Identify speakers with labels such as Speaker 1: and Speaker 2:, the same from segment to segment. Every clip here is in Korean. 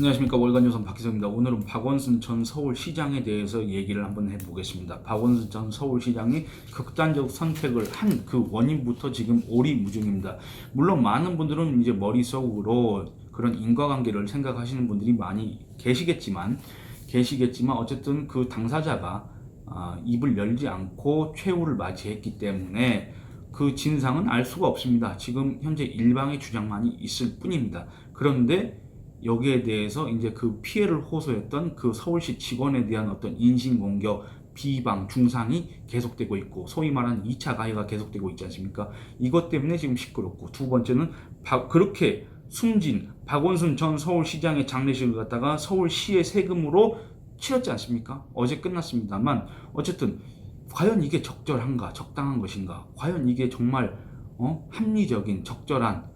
Speaker 1: 안녕하십니까. 월간조선 박희성입니다. 오늘은 박원순 전 서울시장에 대해서 얘기를 한번 해보겠습니다. 박원순 전 서울시장이 극단적 선택을 한 그 원인부터 지금 오리무중입니다. 물론 많은 분들은 이제 머릿속으로 그런 인과관계를 생각하시는 분들이 많이 계시겠지만 어쨌든 그 당사자가 입을 열지 않고 최후를 맞이했기 때문에 그 진상은 알 수가 없습니다. 지금 현재 일방의 주장만이 있을 뿐입니다. 그런데 여기에 대해서 이제 그 피해를 호소했던 그 서울시 직원에 대한 어떤 인신공격, 비방, 중상이 계속되고 있고, 소위 말하는 2차 가해가 계속되고 있지 않습니까? 이것 때문에 지금 시끄럽고, 두 번째는 그렇게 숨진 박원순 전 서울시장의 장례식을 갖다가 서울시의 세금으로 치렀지 않습니까? 어제 끝났습니다만, 어쨌든 과연 이게 적절한가, 적당한 것인가, 과연 이게 정말 합리적인, 적절한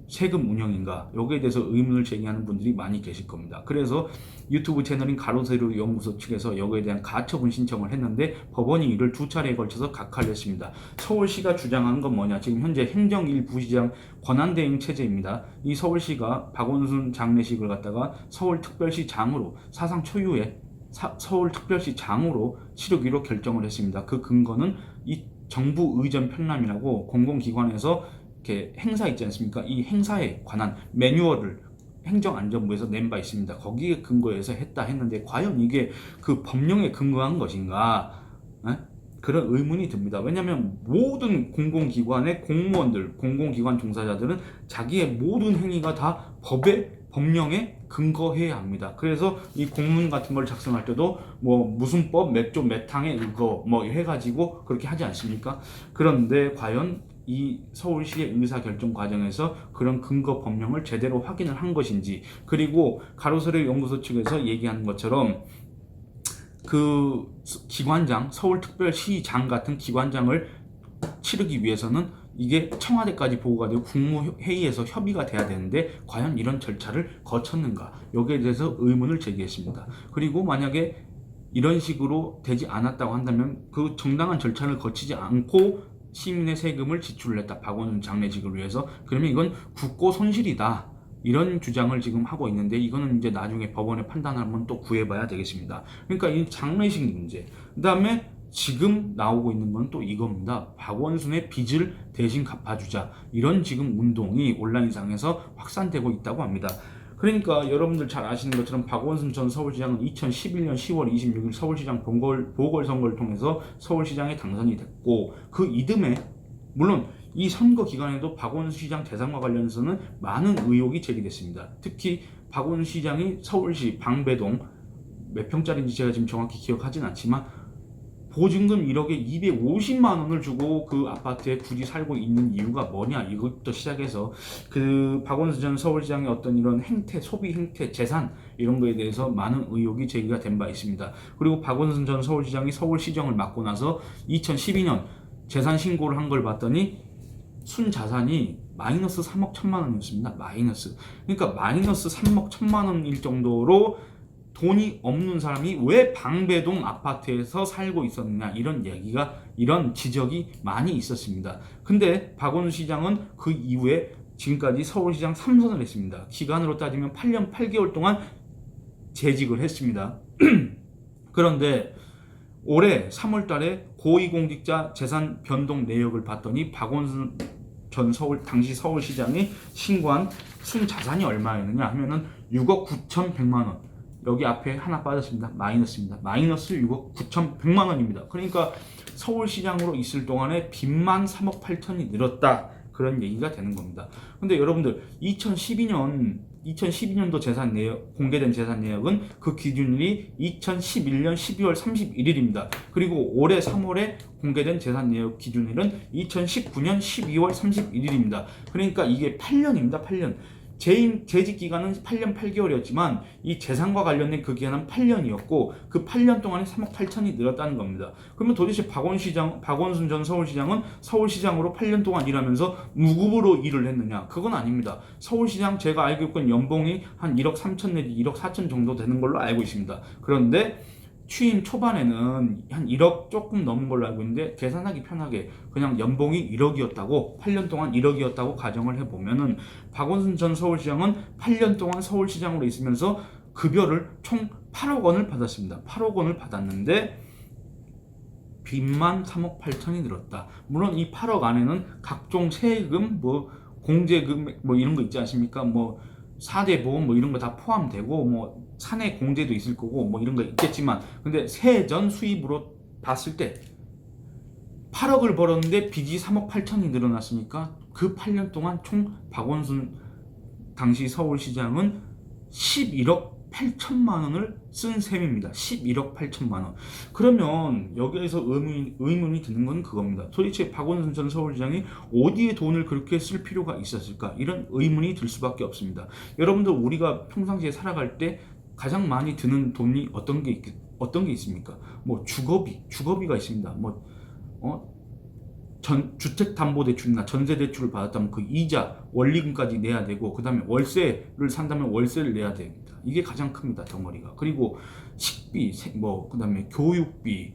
Speaker 1: 세금 운영인가, 여기에 대해서 의문을 제기하는 분들이 많이 계실 겁니다. 그래서 유튜브 채널인 가로세로 연구소 측에서 여기에 대한 가처분 신청을 했는데 법원이 이를 두 차례에 걸쳐서 각하를 했습니다. 서울시가 주장하는 건 뭐냐, 지금 현재 행정일부시장 권한대행 체제입니다. 이 서울시가 박원순 장례식을 갖다가 서울특별시장으로 사상 초유의 서울특별시장으로 치르기로 결정을 했습니다. 그 근거는 이 정부 의전 편람이라고 공공기관에서 이렇게 행사 있지 않습니까? 이 행사에 관한 매뉴얼을 행정안전부에서 낸 바 있습니다. 거기에 근거해서 했는데 과연 이게 그 법령에 근거한 것인가? 그런 의문이 듭니다. 왜냐하면 모든 공공기관의 공무원들, 공공기관 종사자들은 자기의 모든 행위가 다 법령에 근거해야 합니다. 그래서 이 공문 같은 걸 작성할 때도 뭐 무슨 법, 몇 조, 몇 항에 이거 뭐 해가지고 그렇게 하지 않습니까? 그런데 과연 이 서울시의 의사결정 과정에서 그런 근거 법령을 제대로 확인을 한 것인지, 그리고 가로세로 연구소 측에서 얘기하는 것처럼 그 기관장, 서울특별시장 같은 기관장을 치르기 위해서는 이게 청와대까지 보고가 되고 국무회의에서 협의가 돼야 되는데 과연 이런 절차를 거쳤는가, 여기에 대해서 의문을 제기했습니다. 그리고 만약에 이런 식으로 되지 않았다고 한다면 그 정당한 절차를 거치지 않고 시민의 세금을 지출을 했다, 박원순 장례식을 위해서, 그러면 이건 국고 손실이다, 이런 주장을 지금 하고 있는데, 이거는 이제 나중에 법원의 판단을 한번 또 구해봐야 되겠습니다. 그러니까 이 장례식 문제, 그 다음에 지금 나오고 있는 건 또 이겁니다. 박원순의 빚을 대신 갚아주자, 이런 지금 운동이 온라인상에서 확산되고 있다고 합니다. 그러니까 여러분들 잘 아시는 것처럼 박원순 전 서울시장은 2011년 10월 26일 서울시장 보궐선거를 통해서 서울시장에 당선이 됐고, 그 이듬해 물론 이 선거 기간에도 박원순 시장 재산과 관련해서는 많은 의혹이 제기됐습니다. 특히 박원순 시장이 서울시 방배동 몇 평짜리인지 제가 지금 정확히 기억하진 않지만 보증금 1억에 250만 원을 주고 그 아파트에 굳이 살고 있는 이유가 뭐냐, 이것부터 시작해서 그 박원순 전 서울시장의 어떤 이런 행태, 소비 행태, 재산, 이런 거에 대해서 많은 의혹이 제기가 된 바 있습니다. 그리고 박원순 전 서울시장이 서울시정을 맡고 나서 2012년 재산 신고를 한 걸 봤더니 순자산이 마이너스 3억 1천만 원이었습니다. 마이너스. 그러니까 마이너스 3억 1천만 원일 정도로 돈이 없는 사람이 왜 방배동 아파트에서 살고 있었느냐, 이런 지적이 많이 있었습니다. 근데 박원순 시장은 그 이후에 지금까지 서울시장 3선을 했습니다. 기간으로 따지면 8년 8개월 동안 재직을 했습니다. 그런데 올해 3월 달에 고위공직자 재산 변동 내역을 봤더니 박원순 전 당시 서울시장이 신고한 순자산이 얼마였느냐 하면은 6억 9,100만 원. 여기 앞에 하나 빠졌습니다. 마이너스입니다. 마이너스 6억 9,100만 원입니다. 그러니까 서울시장으로 있을 동안에 빚만 3억 8천이 늘었다, 그런 얘기가 되는 겁니다. 근데 여러분들 2012년도 재산 내역, 공개된 재산 내역은 그 기준일이 2011년 12월 31일입니다. 그리고 올해 3월에 공개된 재산 내역 기준일은 2019년 12월 31일입니다. 그러니까 이게 8년입니다. 8년. 재직 기간은 8년 8개월이었지만 이 재산과 관련된 그 기간은 8년이었고 그 8년 동안에 3억 8천이 늘었다는 겁니다. 그러면 도대체 박원순 전 서울시장은 서울시장으로 8년 동안 일하면서 무급으로 일을 했느냐? 그건 아닙니다. 서울시장 제가 알고 있건 연봉이 한 1억 3천 내지 1억 4천 정도 되는 걸로 알고 있습니다. 그런데 취임 초반에는 한 1억 조금 넘은 걸로 알고 있는데 계산하기 편하게 그냥 연봉이 1억이었다고 8년 동안 1억이었다고 가정을 해보면은 박원순 전 서울시장은 8년 동안 서울시장으로 있으면서 급여를 총 8억 원을 받았습니다. 8억 원을 받았는데 빚만 3억 8천이 늘었다. 물론 이 8억 안에는 각종 세금, 뭐 공제금 뭐 이런 거 있지 않습니까? 뭐 4대 보험 뭐 이런 거 다 포함되고 뭐 사내 공제도 있을 거고 뭐 이런 거 있겠지만 근데 세전 수입으로 봤을 때 8억을 벌었는데 빚이 3억 8천이 늘어났으니까 그 8년 동안 총 박원순 당시 서울시장은 11억 8천만 원을 쓴 셈입니다. 11억 8천만 원. 그러면 여기에서 의문이 드는 건 그겁니다. 도대체 박원순 전 서울시장이 어디에 돈을 그렇게 쓸 필요가 있었을까? 이런 의문이 들 수밖에 없습니다. 여러분들 우리가 평상시에 살아갈 때 가장 많이 드는 돈이 어떤 게 있습니까? 뭐 주거비가 있습니다. 뭐 주택담보대출이나 전세대출을 받았다면 그 이자, 원리금까지 내야 되고 그 다음에 월세를 산다면 월세를 내야 됩니다. 이게 가장 큽니다. 덩어리가. 그리고 식비, 그 다음에 교육비,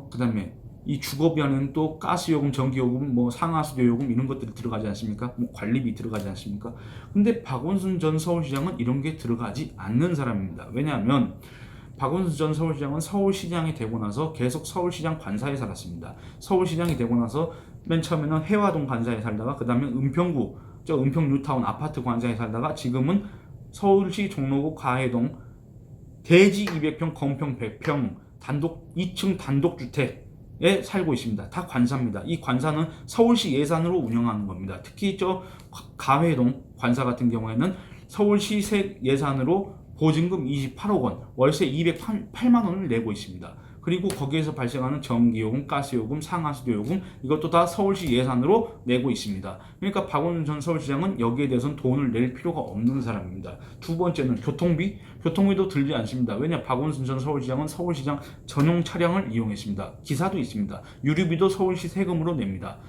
Speaker 1: 그 다음에 이 주거비 안에는 또 가스요금, 전기요금, 뭐 상하수도요금 이런 것들이 들어가지 않습니까? 뭐 관리비 들어가지 않습니까? 근데 박원순 전 서울시장은 이런 게 들어가지 않는 사람입니다. 왜냐하면 박원순 전 서울시장은 서울시장이 되고 나서 계속 서울시장 관사에 살았습니다. 서울시장이 되고 나서 맨 처음에는 해화동 관사에 살다가 그 다음에 은평구, 은평 뉴타운 아파트 관사에 살다가 지금은 서울시 종로구 가해동 대지 200평, 건평 100평 2층 단독주택에 살고 있습니다. 다 관사입니다. 이 관사는 서울시 예산으로 운영하는 겁니다. 특히 가해동 관사 같은 경우에는 서울시 예산으로 보증금 28억 원, 월세 208만 원을 내고 있습니다. 그리고 거기에서 발생하는 전기요금, 가스요금, 상하수도요금 이것도 다 서울시 예산으로 내고 있습니다. 그러니까 박원순 전 서울시장은 여기에 대해서는 돈을 낼 필요가 없는 사람입니다. 두 번째는 교통비도 들지 않습니다. 왜냐 박원순 전 서울시장은 서울시장 전용 차량을 이용했습니다. 기사도 있습니다. 유류비도 서울시 세금으로 냅니다.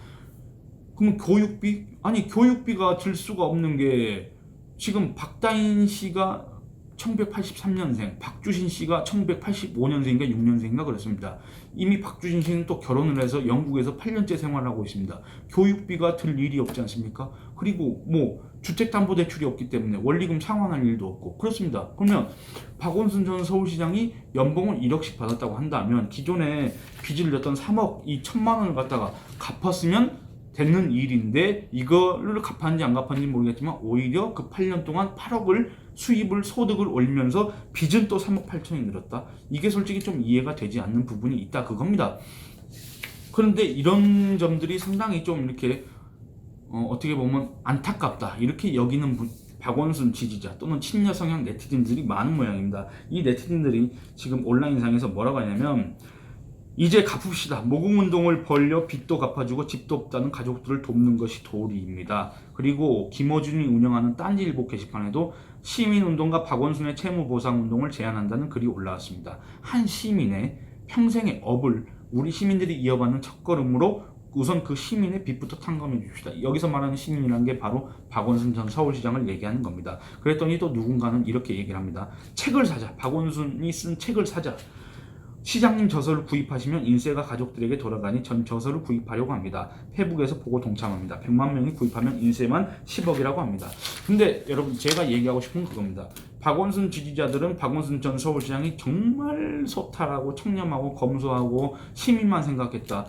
Speaker 1: 그럼 교육비가 들 수가 없는 게 지금 박다인 씨가 1983년생, 박주신 씨가 1985년생인가 6년생인가 그렇습니다. 이미 박주신 씨는 또 결혼을 해서 영국에서 8년째 생활하고 있습니다. 교육비가 들 일이 없지 않습니까? 그리고 뭐 주택담보대출이 없기 때문에 원리금 상환할 일도 없고 그렇습니다. 그러면 박원순 전 서울시장이 연봉을 1억씩 받았다고 한다면 기존에 빚을 냈던 3억 이 1천만 원을 갖다가 갚았으면 되는 일인데 이거를 갚았는지 안 갚았는지 모르겠지만 오히려 그 8년 동안 8억을 소득을 올리면서 빚은 또 3억 8천이 늘었다. 이게 솔직히 좀 이해가 되지 않는 부분이 있다 그겁니다. 그런데 이런 점들이 상당히 좀 이렇게 어떻게 보면 안타깝다 이렇게 여기는 박원순 지지자 또는 친여 성향 네티즌들이 많은 모양입니다. 이 네티즌들이 지금 온라인상에서 뭐라고 하냐면 이제 갚읍시다. 모금운동을 벌려 빚도 갚아주고 집도 없다는 가족들을 돕는 것이 도리입니다. 그리고 김어준이 운영하는 딴지일보 게시판에도 시민운동과 박원순의 채무보상운동을 제안한다는 글이 올라왔습니다. 한 시민의 평생의 업을 우리 시민들이 이어받는 첫걸음으로 우선 그 시민의 빚부터 탕감해 줍시다. 여기서 말하는 시민이라는 게 바로 박원순 전 서울시장을 얘기하는 겁니다. 그랬더니 또 누군가는 이렇게 얘기를 합니다. 책을 사자. 박원순이 쓴 책을 사자. 시장님 저서를 구입하시면 인세가 가족들에게 돌아가니 전 저서를 구입하려고 합니다. 페북에서 보고 동참합니다. 100만 명이 구입하면 인세만 10억이라고 합니다. 근데 여러분 제가 얘기하고 싶은 그겁니다. 박원순 지지자들은 박원순 전 서울시장이 정말 소탈하고 청렴하고 검소하고 시민만 생각했다.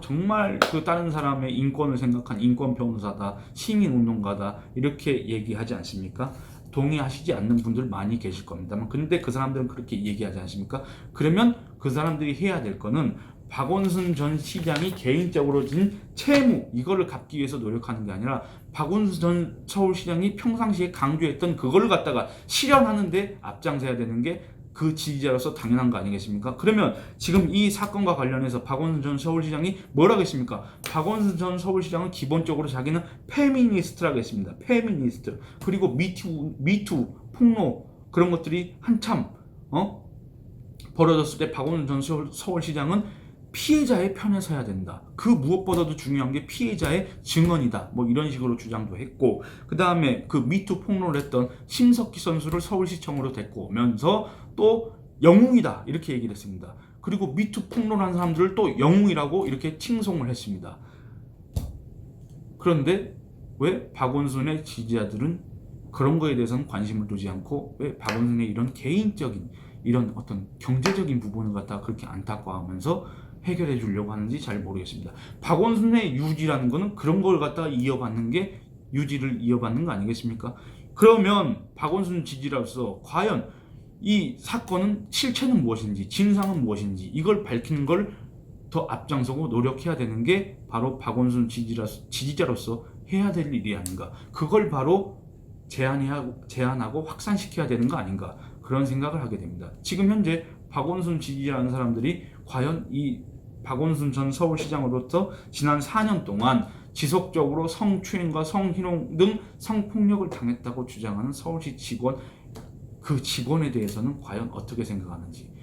Speaker 1: 정말 그 다른 사람의 인권을 생각한 인권 변호사다. 시민운동가다. 이렇게 얘기하지 않습니까? 동의하시지 않는 분들 많이 계실 겁니다만 근데 그 사람들은 그렇게 얘기하지 않습니까? 그러면 그 사람들이 해야 될 거는 박원순 전 시장이 개인적으로 진 채무 이거를 갚기 위해서 노력하는 게 아니라 박원순 전 서울시장이 평상시에 강조했던 그걸 갖다가 실현하는데 앞장서야 되는 게 그 지지자로서 당연한 거 아니겠습니까? 그러면 지금 이 사건과 관련해서 박원순 전 서울시장이 뭐라고 했습니까? 박원순 전 서울시장은 기본적으로 자기는 페미니스트라고 했습니다. 페미니스트. 그리고 미투 폭로 그런 것들이 한참 벌어졌을 때 박원순 전 서울시장은 피해자의 편에 서야 된다. 그 무엇보다도 중요한 게 피해자의 증언이다. 뭐 이런 식으로 주장도 했고 그 다음에 그 미투 폭로를 했던 심석희 선수를 서울시청으로 데리고 오면서 또 영웅이다 이렇게 얘기를 했습니다. 그리고 미투 폭로한 사람들을 또 영웅이라고 이렇게 칭송을 했습니다. 그런데 왜 박원순의 지지자들은 그런 거에 대해서는 관심을 두지 않고 왜 박원순의 이런 개인적인 이런 어떤 경제적인 부분을 갖다가 그렇게 안타까워하면서 해결해 주려고 하는지 잘 모르겠습니다. 박원순의 유지라는 거는 그런 걸 갖다가 이어받는 게 유지를 이어받는 거 아니겠습니까? 그러면 박원순 지지자로서 과연 이 사건은 실체는 무엇인지 진상은 무엇인지 이걸 밝히는 걸 더 앞장서고 노력해야 되는 게 바로 박원순 지지자로서 해야 될 일이 아닌가. 그걸 바로 제안하고 확산시켜야 되는 거 아닌가. 그런 생각을 하게 됩니다. 지금 현재 박원순 지지하는 사람들이 과연 이 박원순 전 서울시장으로부터 지난 4년 동안 지속적으로 성추행과 성희롱 등 성폭력을 당했다고 주장하는 서울시 직원, 그 직원에 대해서는 과연 어떻게 생각하는지,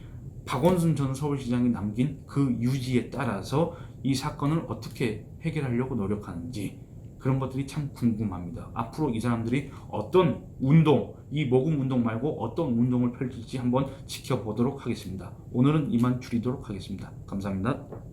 Speaker 1: 박원순 전 서울시장이 남긴 그 유지에 따라서 이 사건을 어떻게 해결하려고 노력하는지 그런 것들이 참 궁금합니다. 앞으로 이 사람들이 어떤 운동, 이 모금 운동 말고 어떤 운동을 펼칠지 한번 지켜보도록 하겠습니다. 오늘은 이만 줄이도록 하겠습니다. 감사합니다.